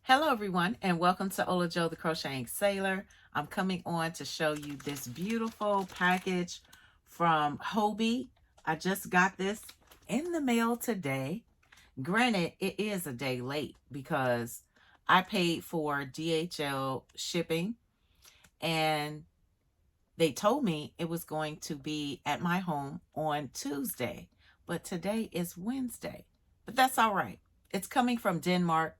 Hello everyone and welcome to Ola Joe the Crocheting Sailor. I'm coming on to show you this beautiful package from HOBBII. I just got this in the mail today. Granted, it is a day late because I paid for DHL shipping and they told me it was going to be at my home on Tuesday, but today is Wednesday. But that's all right. It's coming from Denmark.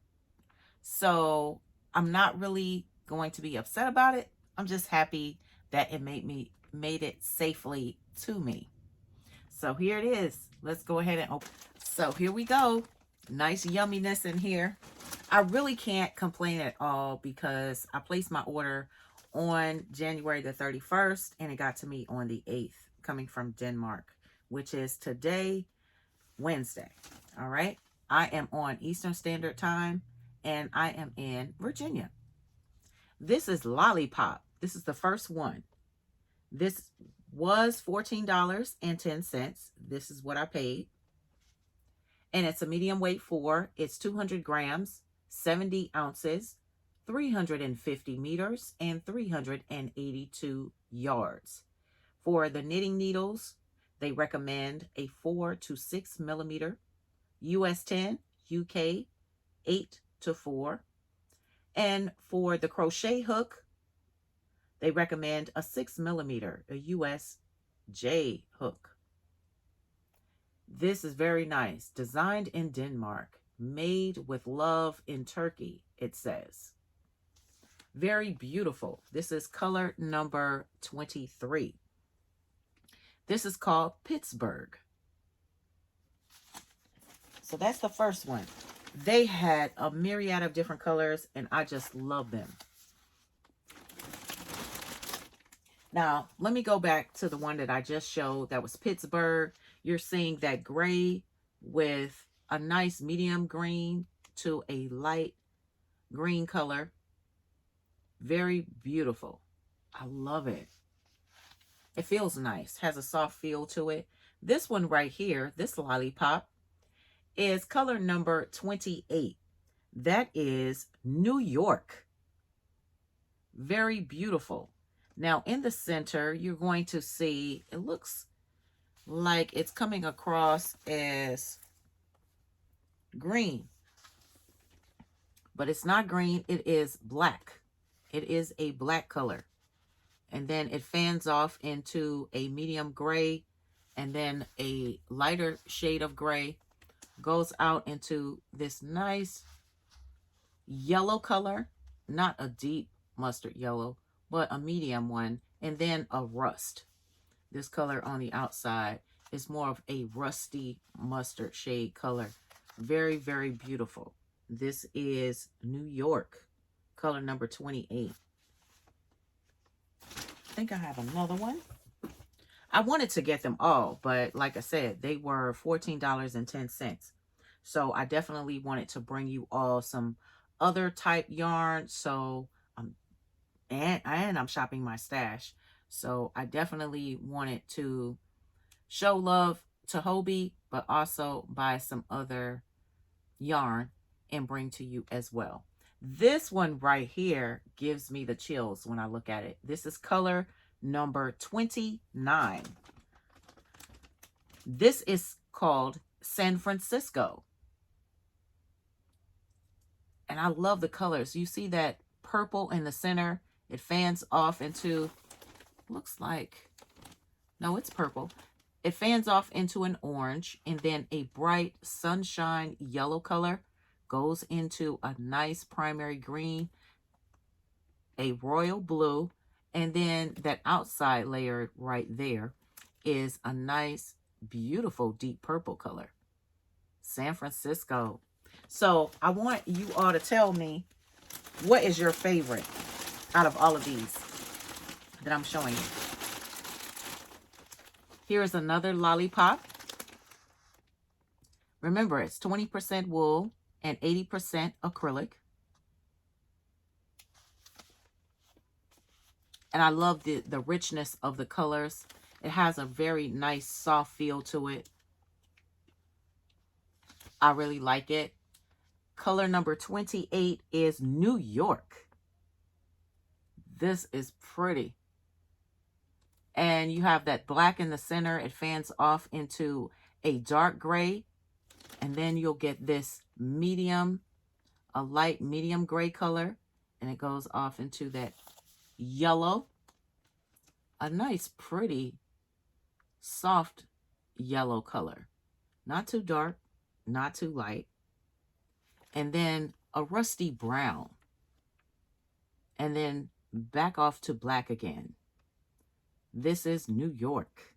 So I'm not really going to be upset about it. I'm just happy that it made it safely to me. So here it is. Let's go ahead and open. So here we go. Nice yumminess in here. I really can't complain at all because I placed my order on January the 31st and it got to me on the 8th, coming from Denmark, which is today, Wednesday. All right. I am on Eastern Standard Time and I am in Virginia. This is Lollipop. This is the first one. This was $14.10. This is what I paid. And it's a medium weight 4. It's 200 grams, 70 ounces, 350 meters, and 382 yards. For the knitting needles, they recommend a 4 to 6 millimeter, US 10, UK 8 to 4. And for the crochet hook, they recommend a 6 millimeter, a US J hook. This is very nice. Designed in Denmark, made with love in Turkey, it says. Very beautiful. This is color number 23. This is called Pittsburgh. So that's the first one. They had a myriad of different colors, and I just love them. Now, let me go back to the one that I just showed. That was Pittsburgh. You're seeing that gray with a nice medium green to a light green color. Very beautiful. I love it. It feels nice. Has a soft feel to it. This one right here, this lollipop, is color number 28. That is New York. Very beautiful. Now in the center, you're going to see, it looks like it's coming across as green. But it's not green, it is black. It is a black color. And then it fans off into a medium gray and then a lighter shade of gray. Goes out into this nice yellow color, not a deep mustard yellow, but a medium one, and then a rust. This color on the outside is more of a rusty mustard shade color. Very, very beautiful. This is New York, color number 28. I think I have another one. I wanted to get them all, but like I said, they were $14.10. So I definitely wanted to bring you all some other type yarn. So and I'm shopping my stash. So I definitely wanted to show love to HOBBII, but also buy some other yarn and bring to you as well. This one right here gives me the chills when I look at it. This is color number 29. This is called San Francisco. And I love the colors. You see that purple in the center? It fans off into, looks like, no, it's purple. It fans off into an orange, and then a bright sunshine yellow color goes into a nice primary green, a royal blue, and then that outside layer right there is a nice, beautiful deep purple color. San Francisco. So I want you all to tell me, what is your favorite out of all of these that I'm showing you? Here is another lollipop. Remember, it's 20% wool and 80% acrylic. And I love the richness of the colors. It has a very nice soft feel to it. I really like it. Color number 28 is New York. This is pretty. And you have that black in the center. It fans off into a dark gray. And then you'll get this medium, a light medium gray color. And it goes off into that yellow. A nice, pretty, soft yellow color. Not too dark, not too light. And then a rusty brown. And then back off to black again. This is New York.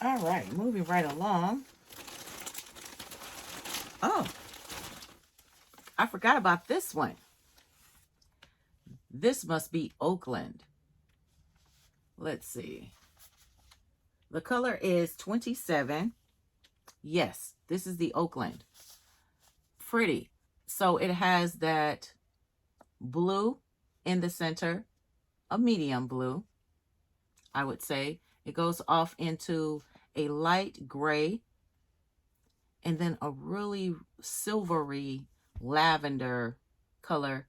All right, moving right along. Oh, I forgot about this one. This must be Oakland. Let's see. The color is 27. Yes, this is the Oakland. Pretty. So it has that blue in the center, a medium blue, I would say. It goes off into a light gray and then a really silvery lavender color,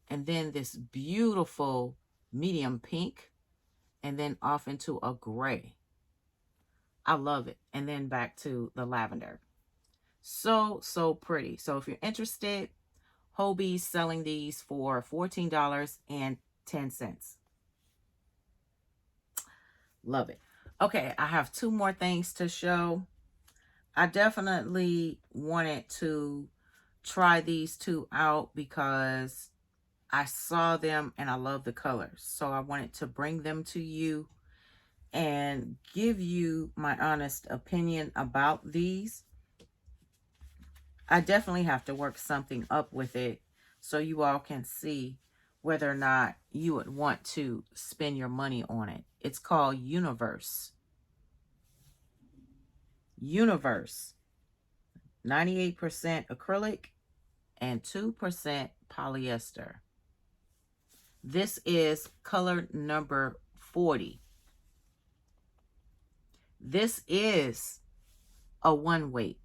and then this beautiful medium pink, and then off into a gray. I love it. And then back to the lavender. So, so pretty. So if you're interested, HOBBII's selling these for $14.10. Love it. Okay, I have two more things to show. I definitely wanted to try these two out because I saw them and I love the colors. So I wanted to bring them to you and give you my honest opinion about these. I definitely have to work something up with it so you all can see whether or not you would want to spend your money on it. It's called Universe. Universe. 98% acrylic and 2% polyester. This is color number 40. This is a one weight.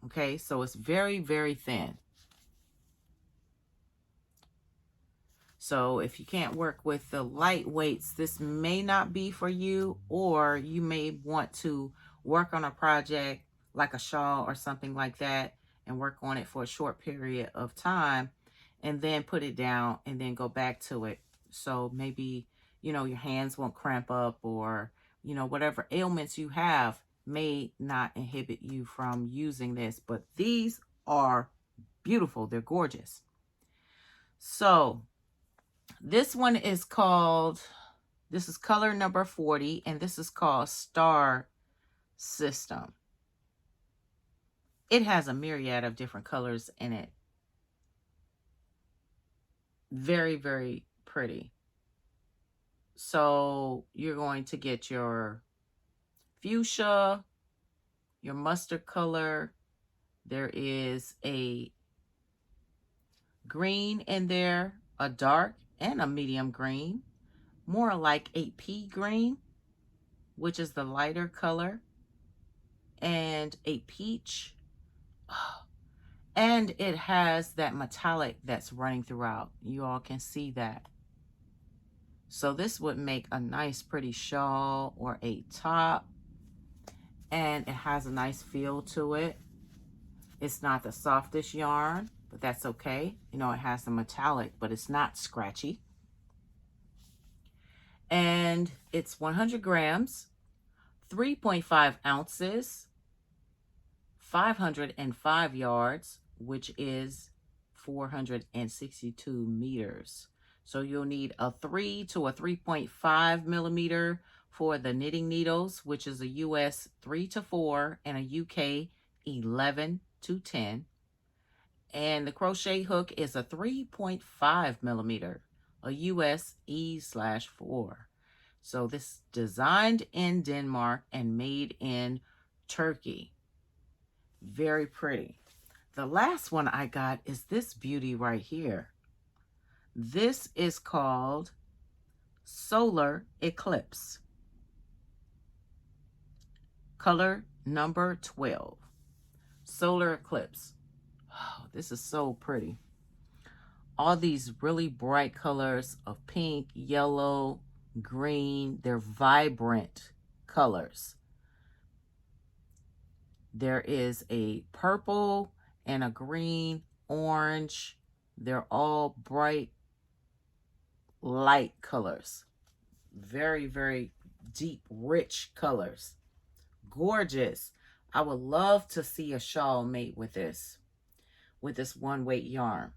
Okay, so it's very, very thin. So if you can't work with the lightweights, this may not be for you, or you may want to work on a project like a shawl or something like that and work on it for a short period of time and then put it down and then go back to it. So maybe, you know, your hands won't cramp up, or, you know, whatever ailments you have may not inhibit you from using this. But these are beautiful. They're gorgeous. So this one is called, this is color number 40, and this is called Star System. It has a myriad of different colors in it. Very, very pretty. So you're going to get your fuchsia, your mustard color. There is a green in there, a dark and a medium green, more like a pea green, which is the lighter color, and a peach. And it has that metallic that's running throughout. You all can see that. So this would make a nice pretty shawl or a top. And it has a nice feel to it. It's not the softest yarn, but that's okay. You know, it has the metallic, but it's not scratchy. And it's 100 grams, 3.5 ounces, 505 yards, which is 462 meters. So you'll need a 3 to a 3.5 millimeter for the knitting needles, which is a US 3 to 4 and a UK 11 to 10. And the crochet hook is a 3.5 millimeter, a US E/4. So this is designed in Denmark and made in Turkey. Very pretty. The last one I got is this beauty right here. This is called Solar Eclipse. Color number 12. Solar Eclipse. Oh, this is so pretty. All these really bright colors of pink, yellow, green. They're vibrant colors. There is a purple and a green, orange. They're all bright, light colors. Very, very deep, rich colors. Gorgeous. I would love to see a shawl made with this one weight yarn.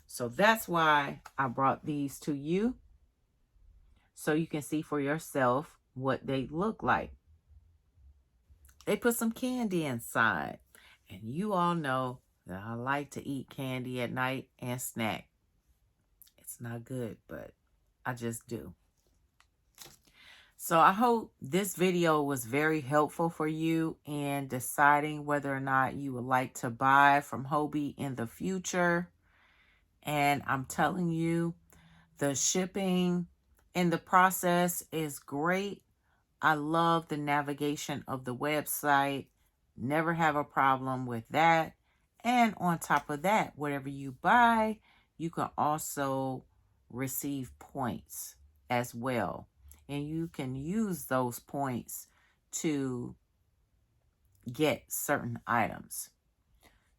So that's why I brought these to you, so you can see for yourself what they look like. They put some candy inside. And you all know that I like to eat candy at night and snack. It's not good, but I just do. So I hope this video was very helpful for you in deciding whether or not you would like to buy from HOBBII in the future. And I'm telling you, the shipping in the process is great. I love the navigation of the website. Never have a problem with that. And on top of that, whatever you buy, you can also receive points as well. And you can use those points to get certain items.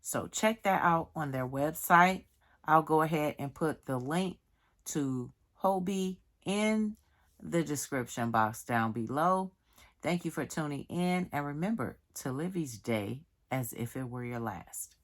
So check that out on their website. I'll go ahead and put the link to HOBBII in the description box down below. Thank you for tuning in, and remember to live each day as if it were your last.